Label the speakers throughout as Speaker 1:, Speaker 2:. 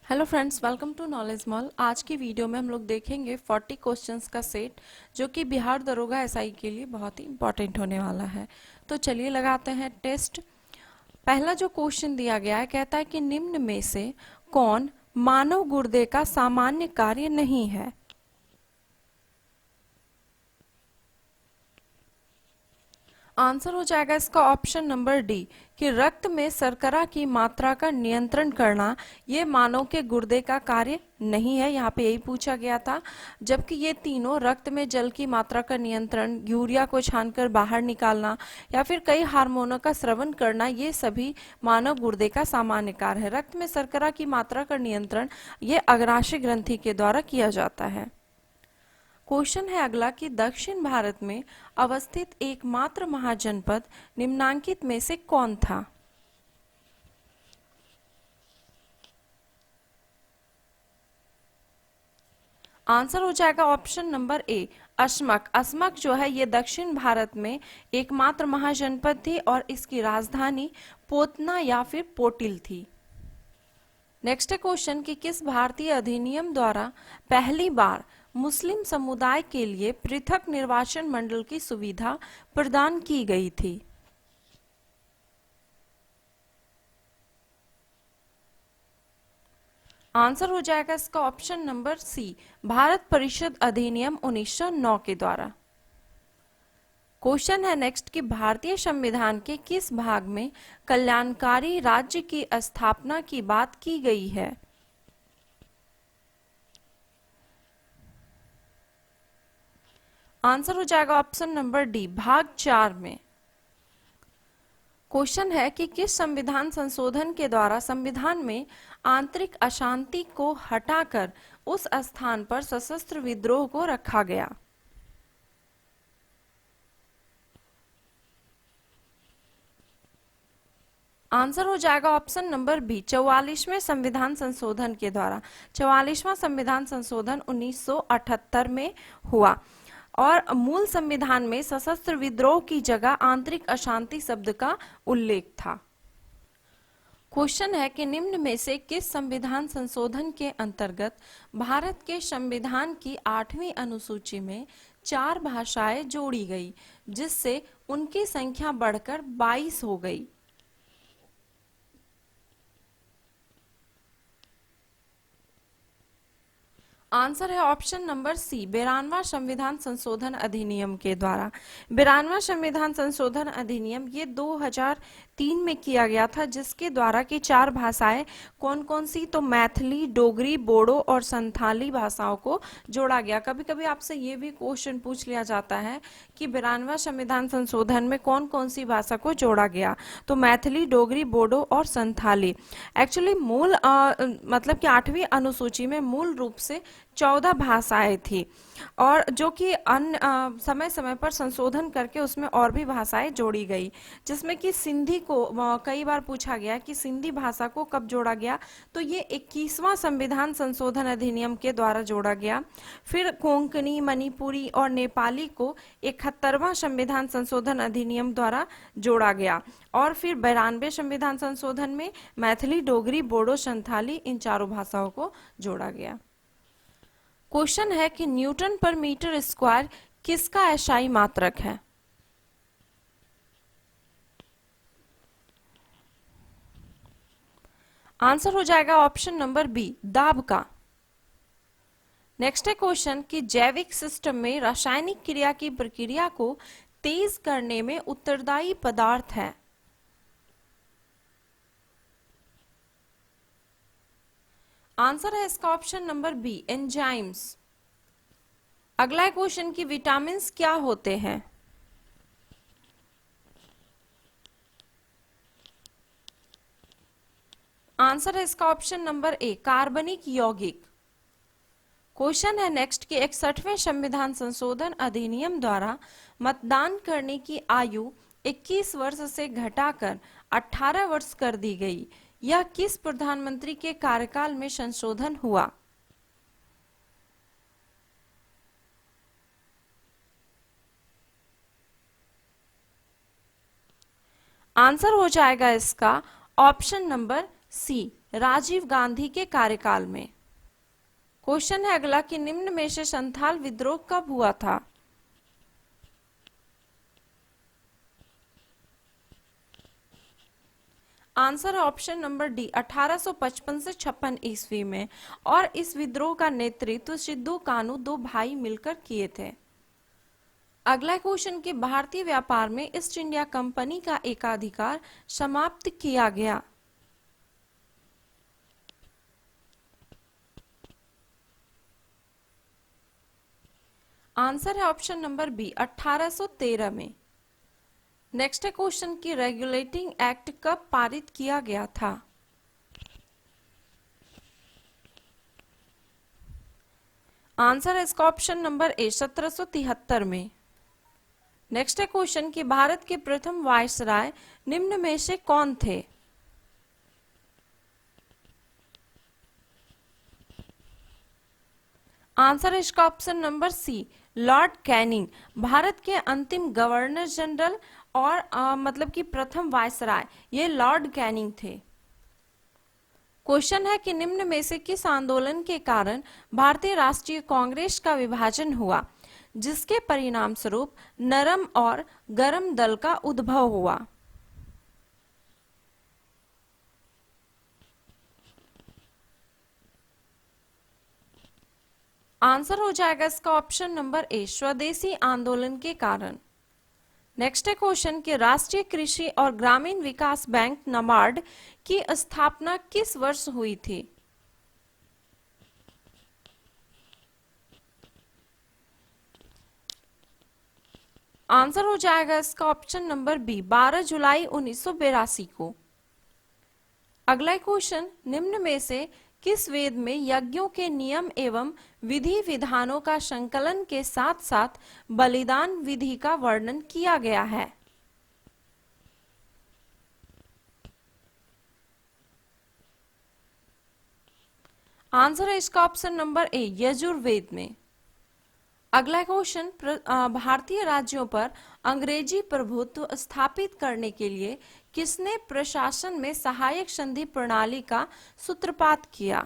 Speaker 1: Hello friends, welcome to knowledge mall. आज की video में हम लोग देखेंगे 40 क्वेश्चंस का सेट जो कि बिहार दरोगा एसआई के लिए बहुत ही इंपॉर्टेंट होने वाला है। तो चलिए लगाते हैं टेस्ट। पहला जो क्वेश्चन दिया गया है, कहता है कि निम्न में से कौन मानव गुर्दे का सामान्य कार्य नहीं है। आंसर हो जाएगा इसका ऑप्शन नंबर डी कि रक्त में शर्करा की मात्रा का नियंत्रण करना ये मानव के गुर्दे का कार्य नहीं है। यहाँ पे यही पूछा गया था। जबकि ये तीनों, रक्त में जल की मात्रा का नियंत्रण, यूरिया को छानकर बाहर निकालना या फिर कई हार्मोनों का स्रवण करना, ये सभी मानव गुर्दे का सामान्य कार्य है। रक्त में शर्करा की मात्रा का नियंत्रण ये अग्राशय ग्रंथि के द्वारा किया जाता है। क्वेश्चन है अगला कि दक्षिण भारत में अवस्थित एकमात्र महाजनपद निम्नांकित में से कौन था। आंसर हो जाएगा option number A, Asmaka. Asmaka जो है ये दक्षिण भारत में एकमात्र महाजनपद थी और इसकी राजधानी पोतना या फिर पोटिल थी। नेक्स्ट क्वेश्चन कि किस भारतीय अधिनियम द्वारा पहली बार मुस्लिम समुदाय के लिए पृथक निर्वाचन मंडल की सुविधा प्रदान की गई थी। आंसर हो जाएगा इसका ऑप्शन नंबर सी, भारत परिषद अधिनियम 1909 के द्वारा। क्वेश्चन है नेक्स्ट कि भारतीय संविधान के किस भाग में कल्याणकारी राज्य की स्थापना की बात की गई है। आंसर हो जाएगा ऑप्शन नंबर डी, भाग 4 में। क्वेश्चन है कि किस संविधान संशोधन के द्वारा संविधान में आंतरिक अशांति को हटाकर उस स्थान पर सशस्त्र विद्रोह को रखा गया। आंसर हो जाएगा ऑप्शन नंबर बी, 44वें संविधान संशोधन के द्वारा। 44वां संविधान संशोधन 1978 में हुआ और मूल संविधान में सशस्त्र विद्रोह की जगह आंतरिक अशांति शब्द का उल्लेख था। क्वेश्चन है कि निम्न में से किस संविधान संशोधन के अंतर्गत भारत के संविधान की 8वीं अनुसूची में 4 भाषाएं जोड़ी गई, जिससे उनकी संख्या बढ़कर 22 हो गई। आंसर है ऑप्शन नंबर सी, 92वां संविधान संशोधन अधिनियम के द्वारा। 92वां संविधान संशोधन अधिनियम ये 2003 में किया गया था, जिसके द्वारा की 4 भाषाएं कौन कौन सी, तो मैथिली, डोगरी, बोडो और संथाली भाषाओं को जोड़ा गया। कभी कभी आपसे ये भी क्वेश्चन पूछ लिया जाता है कि 92वां संविधान संशोधन में कौन कौन सी भाषा को जोड़ा गया, तो मैथिली, डोगरी, बोडो और संथाली। एक्चुअली मूल मतलब कि 8वीं अनुसूची में मूल रूप से 14 भाषाएं थी और जो कि अन्य समय समय पर संशोधन करके उसमें और भी भाषाएं जोड़ी गई, जिसमें कि सिंधी को कई बार पूछा गया कि सिंधी भाषा को कब जोड़ा गया, तो ये 21वां संविधान संशोधन अधिनियम के द्वारा जोड़ा गया। फिर कोंकणी, मणिपुरी और नेपाली को 71वां संविधान संशोधन अधिनियम द्वारा जोड़ा गया और फिर 92 संविधान संशोधन में मैथिली, डोगरी, बोडो, संथाली इन चारों भाषाओं को जोड़ा गया। क्वेश्चन है कि न्यूटन पर मीटर स्क्वायर किसका एसआई मात्रक है। आंसर हो जाएगा ऑप्शन नंबर बी, दाब का। नेक्स्ट है क्वेश्चन कि जैविक सिस्टम में रासायनिक क्रिया की प्रक्रिया को तेज करने में उत्तरदायी पदार्थ है। आंसर है इसका ऑप्शन नंबर बी, एंजाइम्स। अगला क्वेश्चन कि विटामिन क्या होते हैं। आंसर है इसका ऑप्शन नंबर ए, कार्बनिक यौगिक। क्वेश्चन है नेक्स्ट कि 61वें संविधान संशोधन अधिनियम द्वारा मतदान करने की आयु 21 वर्ष से घटाकर 18 वर्ष कर दी गई। यह किस प्रधानमंत्री के कार्यकाल में संशोधन हुआ। आंसर हो जाएगा इसका option number C, Rajiv Gandhi के कार्यकाल में। क्वेश्चन है अगला कि निम्न में से संथाल विद्रोह कब हुआ था? आंसर है ऑप्शन नंबर डी 1855 से 56 ईस्वी में, और इस विद्रोह का नेतृत्व सिद्धू कानू दो भाई मिलकर किए थे। अगला क्वेश्चन कि भारतीय व्यापार में ईस्ट इंडिया कंपनी का एकाधिकार समाप्त किया गया। आंसर है ऑप्शन नंबर बी 1813 में। नेक्स्ट है क्वेश्चन कि रेगुलेटिंग एक्ट कब पारित किया गया था? आंसर है इसका ऑप्शन नंबर ए 1773 में। नेक्स्ट है क्वेश्चन कि भारत के प्रथम वायसराय निम्न में से कौन थे? आंसर है इसका option number C lord Canning, Bharat के अंतिम गवर्नर जनरल और मतलब कि प्रथम वायसराय ये लॉर्ड कैनिंग थे। क्वेश्चन है कि निम्न में से किस आंदोलन के कारण भारतीय राष्ट्रीय कांग्रेस का विभाजन हुआ, जिसके परिणाम स्वरूप नरम और गरम दल का उद्भव हुआ? आंसर हो जाएगा इसका ऑप्शन नंबर ए स्वदेशी आंदोलन के कारण। नेक्स्ट है क्वेश्चन कि राष्ट्रीय कृषि और ग्रामीण विकास बैंक नाबार्ड की स्थापना किस वर्ष हुई थी? आंसर हो जाएगा इसका ऑप्शन नंबर बी 12 जुलाई 1982 को। अगला क्वेश्चन निम्न में से किस वेद में यज्ञों के नियम एवं विधि विधानों का संकलन के साथ साथ बलिदान विधि का वर्णन किया गया है? आंसर है इसका ऑप्शन नंबर ए यजुर्वेद में। अगला क्वेश्चन भारतीय राज्यों पर अंग्रेजी प्रभुत्व स्थापित करने के लिए किसने प्रशासन में सहायक संधि प्रणाली का सूत्रपात किया?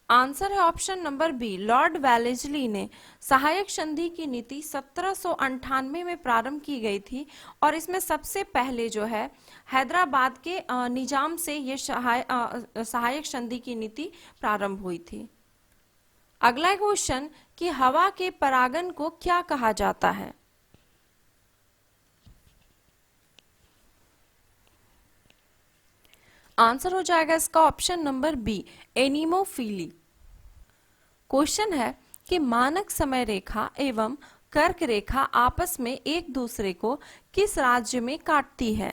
Speaker 1: आंसर है option number B lord Wellesley ने। सहायक संधि की नीति 1798 में प्रारंभ की गई थी और इसमें सबसे पहले जो है हैदराबाद के निजाम से ये सहायक संधि की नीति प्रारंभ हुई थी। अगला क्वेश्चन कि हवा के परागन को क्या कहा जाता है? आंसर हो जाएगा इसका option number B anemophily. Question है कि मानक समय रेखा एवं कर्क रेखा आपस में एक दूसरे को किस राज्य में काटती है?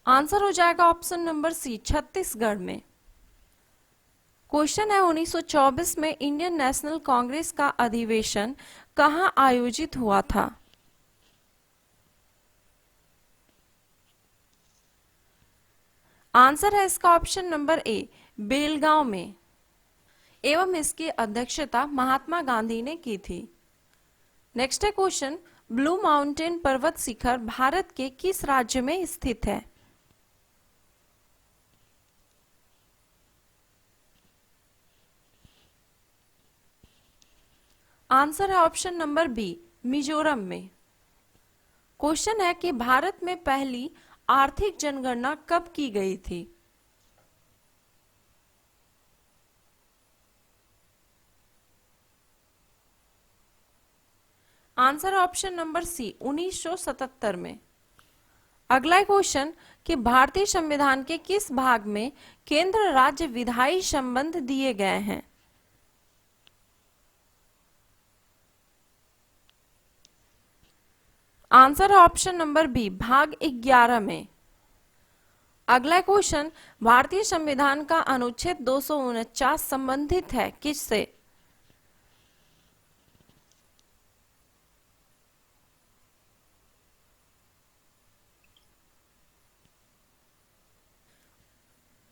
Speaker 1: आंसर हो जाएगा ऑप्शन नंबर सी छत्तीसगढ़ में। क्वेश्चन है 1924 में इंडियन नेशनल कांग्रेस का अधिवेशन कहाँ आयोजित हुआ था? आंसर है इसका ऑप्शन नंबर ए बेलगांव में, एवं इसकी अध्यक्षता महात्मा गांधी ने की थी। नेक्स्ट है क्वेश्चन ब्लू माउंटेन पर्वत शिखर भारत के किस राज्य में स्थित है? आंसर है ऑप्शन नंबर बी मिजोरम में। क्वेश्चन है कि भारत में पहली आर्थिक जनगणना कब की गई थी? आंसर ऑप्शन नंबर सी 1977 में। अगला क्वेश्चन कि भारतीय संविधान के किस भाग में केंद्र राज्य विधायी संबंध दिए गए हैं? आंसर है ऑप्शन नंबर बी भाग 11 में। अगला क्वेश्चन भारतीय संविधान का अनुच्छेद 249 संबंधित है किससे?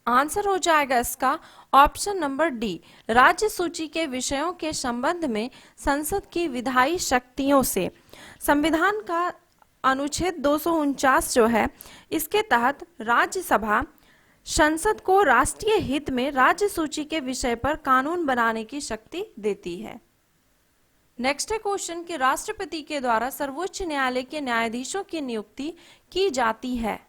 Speaker 1: आंसर हो जाएगा इसका ऑप्शन नंबर डी, राज्य सूची के विषयों के संबंध में संसद की विधायी शक्तियों से। संविधान का अनुच्छेद 249 जो है, इसके तहत राज्यसभा संसद को राष्ट्रीय हित में राज्य सूची के विषय पर कानून बनाने की शक्ति देती है। नेक्स्ट है क्वेश्चन कि राष्ट्रपति के द्वारा सर्वोच्च न्यायालय के न्यायाधीशों की नियुक्ति की जाती है।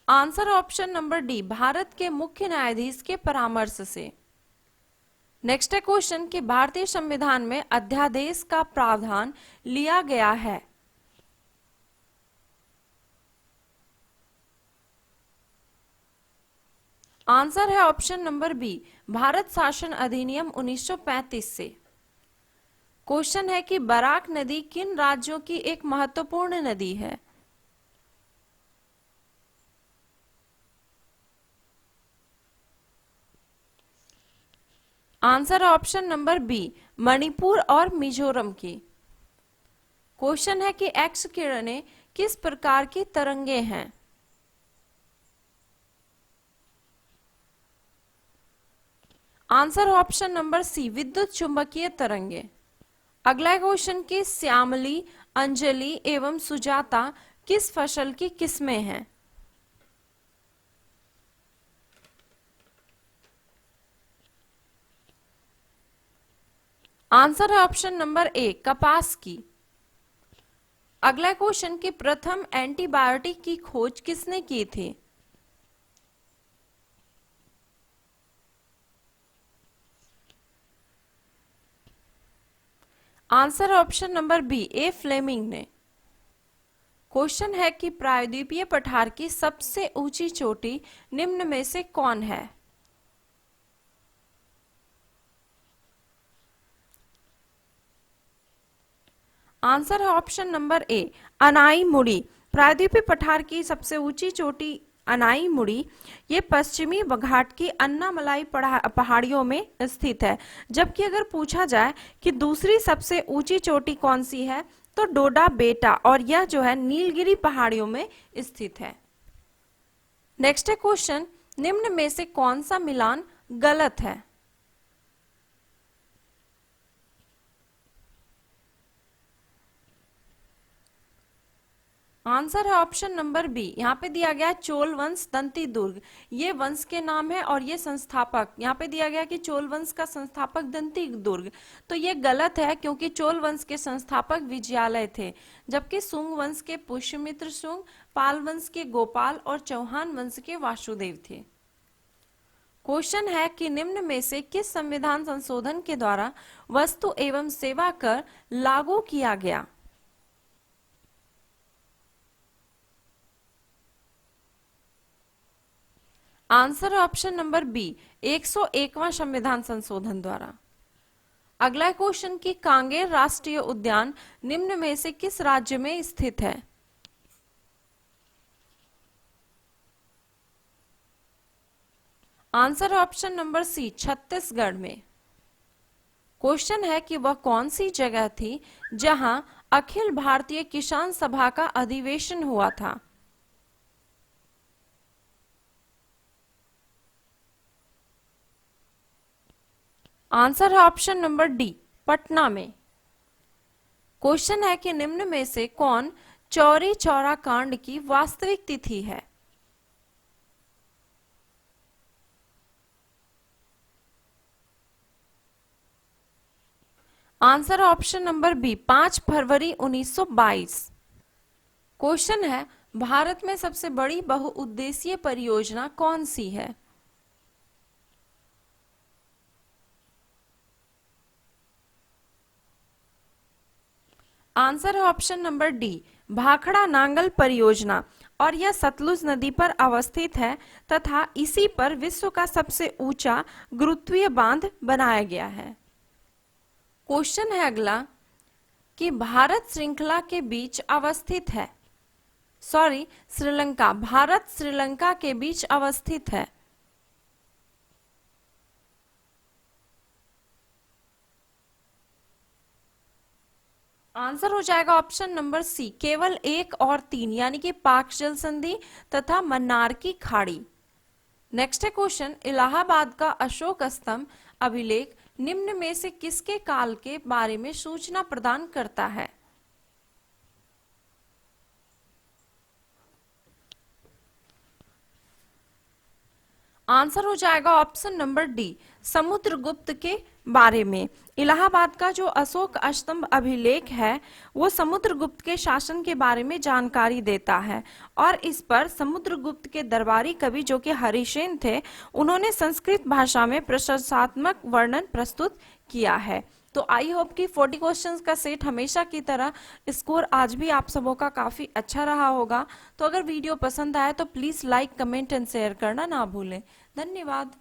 Speaker 1: Answer option number D, Bharat के मुख्य न्यायाधीश के परामर्श से। नेक्स्ट है क्वेश्चन कि भारतीय संविधान में अध्यादेश का प्रावधान लिया गया है। आंसर है ऑप्शन नंबर बी, भारत शासन अधिनियम 1935 से। क्वेश्चन है कि बराक नदी किन राज्यों की एक महत्वपूर्ण नदी है। Answer option number B, Manipur और मिजोरम की। क्वेश्चन है कि एक्स किरणें किस प्रकार की तरंगे हैं। आंसर ऑप्शन नंबर सी, विद्युत चुंबकीय तरंगे। अगला क्वेश्चन कि श्यामली, अंजलि एवं सुजाता किस फसल की किस्में हैं। आंसर है ऑप्शन नंबर ए, कपास की। अगला क्वेश्चन कि प्रथम एंटीबायोटिक की खोज किसने की थी। आंसर ऑप्शन नंबर बी, ए फ्लेमिंग ने। क्वेश्चन है कि प्रायद्वीपीय पठार की सबसे ऊंची चोटी निम्न में से कौन है। आंसर है ऑप्शन नंबर ए, अनाई मुड़ी। प्रायद्वीपीय पठार की सबसे ऊंची चोटी अनाई मुड़ी ये पश्चिमी घाट की अन्नामलाई पहाड़ियों में स्थित है। जबकि अगर पूछा जाए कि दूसरी सबसे ऊंची चोटी कौन सी है, तो डोडा बेटा, और यह जो है नीलगिरी पहाड़ियों में स्थित है। नेक्स्ट है क्वेश्चन, निम्न में से कौन सा मिलान गलत है। आंसर है ऑप्शन नंबर बी, यहाँ पे दिया गया चोल वंश दंती दुर्ग, ये वंश के नाम है और ये संस्थापक, यहाँ पे दिया गया कि चोल वंश का संस्थापक दंती दुर्ग, तो ये गलत है क्योंकि चोल वंश के संस्थापक विजयालय थे, जबकि सुंग वंश के पुष्यमित्र सुंग, पाल वंश के गोपाल और चौहान वंश के वासुदेव थे। क्वेश्चन है कि निम्न में से किस संविधान संशोधन के द्वारा वस्तु एवं सेवा कर लागू किया गया। आंसर ऑप्शन नंबर बी, 101वां संविधान संशोधन द्वारा। अगला क्वेश्चन कि कांगेर राष्ट्रीय उद्यान निम्न में से किस राज्य में स्थित है। Answer option number C, Chhattisgarh में। क्वेश्चन है कि वह कौन सी जगह थी जहां अखिल भारतीय किसान सभा का अधिवेशन हुआ था। आंसर है ऑप्शन नंबर डी, पटना में। क्वेश्चन है कि निम्न में से कौन चौरी चौरा कांड की वास्तविक तिथि है। आंसर ऑप्शन नंबर बी, 5 फरवरी 1922। क्वेश्चन है भारत में सबसे बड़ी बहुउद्देशीय परियोजना कौन सी है। आंसर है option number D, Bhakra Nangal परियोजना, और यह सतलुज नदी पर अवस्थित है तथा इसी पर विश्व का सबसे ऊंचा गुरुत्वीय बांध बनाया गया है। क्वेश्चन है अगला कि भारत श्रृंखला के बीच अवस्थित है, श्रीलंका, भारत श्रीलंका के बीच अवस्थित है। आंसर हो जाएगा ऑप्शन नंबर सी, केवल 1 और 3, यानी कि पाक जल संधि तथा मन्नार की खाड़ी। नेक्स्ट है क्वेश्चन, इलाहाबाद का अशोक स्तंभ अभिलेख निम्न में से किसके काल के बारे में सूचना प्रदान करता है? आंसर हो जाएगा ऑप्शन नंबर डी, समुद्रगुप्त के बारे में। इलाहाबाद का जो अशोक स्तंभ अभिलेख है वो समुद्रगुप्त के शासन के बारे में जानकारी देता है, और इस पर समुद्रगुप्त के दरबारी कवि जो कि हरिसेन थे, उन्होंने संस्कृत भाषा में प्रशंसात्मक वर्णन प्रस्तुत किया है। तो आई होप कि 40 क्वेश्चंस का सेट हमेशा की तरह स्कोर आज भी आप सबों का काफी अच्छा रहा होगा। तो अगर वीडियो पसंद आए तो please like, comment and share करना ना भूलें। धन्यवाद।